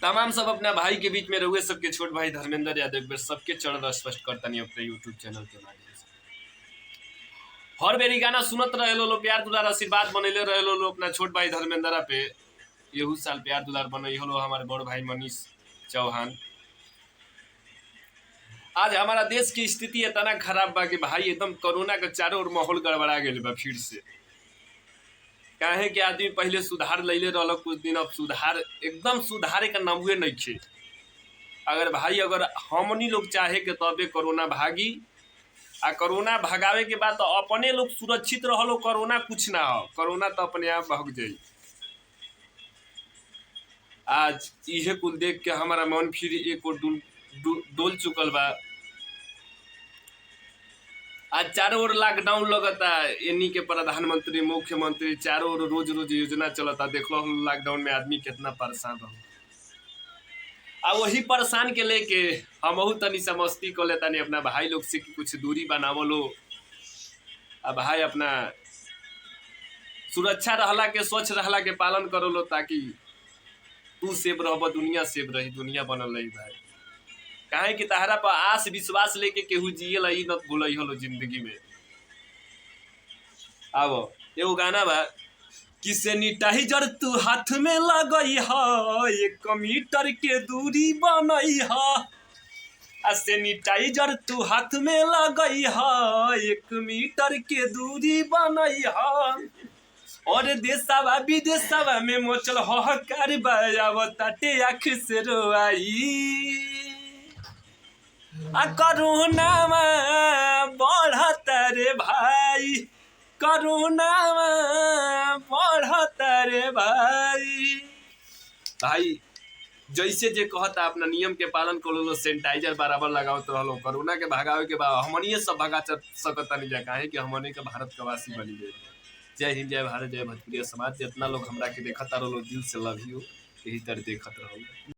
तमाम सब अपना भाई के बीच में रहुए सबके छोट भाई धर्मेंद्र यादव एक बार सबके चरण स्पष्ट करतनी अपने यूट्यूब चैनल के माध्यम से। हर बेरी गाना सुनत रहे लो प्यार दुलार आशीर्वाद बनैले रहे लो अपना छोट भाई धर्मेंद्र पे। यहू साल प्यार दुलार बनई हलो हमारे बड़ भाई मनीष चौहान। आज हमारा देश की स्थिति इतना खराब बा कि भाई एकदम कोरोना के चारों ओर माहौल गड़बड़ा गया बा फिर से। काहे कि आदमी पहले सुधार लैले रहल कुछ दिन, अब सुधार एकदम सुधारे का नामुए नहीं थे। अगर भाई अगर हमनी लोग चाहे के तबे कोरोना भागी, आ कोरोना भगावे के बाद तो अपने लोग सुरक्षित रहलो, कोरोना कुछ ना हो, कोरोना तो अपने आप भाग जाई। आज इहे कुल देख के हमारा मन फिर एक और डोल चुकल बा। आज चारों ओर लॉकडाउन लगता, इन्हीं के प्रधानमंत्री मुख्यमंत्री चारों ओर रोज रोज योजना चलता। देख लो लॉकडाउन में आदमी कितना परेशान रहो, आ वही परेशान के लेके हम तनी सा मस्ती कर लेता नहीं अपना भाई लोग से कि कुछ दूरी बनावो लो। अब भाई अपना सुरक्षा रहला के, स्वच्छ रहला के पालन करो लो, ताकि तू सेफ रह, दुनिया सेफ रही, दुनिया बनल रही भाई। काहे कि तहरा पर आस विश्वास लेके केहू जिए ला न भूलई हलो जिंदगी में। आवो एगो गाना बा कि सैनिटाइजर तू हाथ में लगई ह, 1 मीटर के दूरी बनई ह। आ सैनिटाइजर तू हाथ में लगई ह, 1 मीटर के दूरी बनई ह। और देशवा विदेशवा में मचल हकार बाटे आँख से रोआई। आ कोरोना बढ़ता रे भाई, कोरोना बढ़ता रे भाई। भाई जैसे जे कहता अपना नियम के पालन कर लो, सैनिटाइजर बराबर लगावत रहो। कोरोना के भगावे के बाद हमनिए सब भगा सकता नहीं जा, काहे कि हमने के भारत का वासी बनी गए। जय हिंद, जय भारत, जय भोजपुरी समाज। जितना लोग हमरा के देखता रहो दिल से लव यू, यही तरह देखत रहो।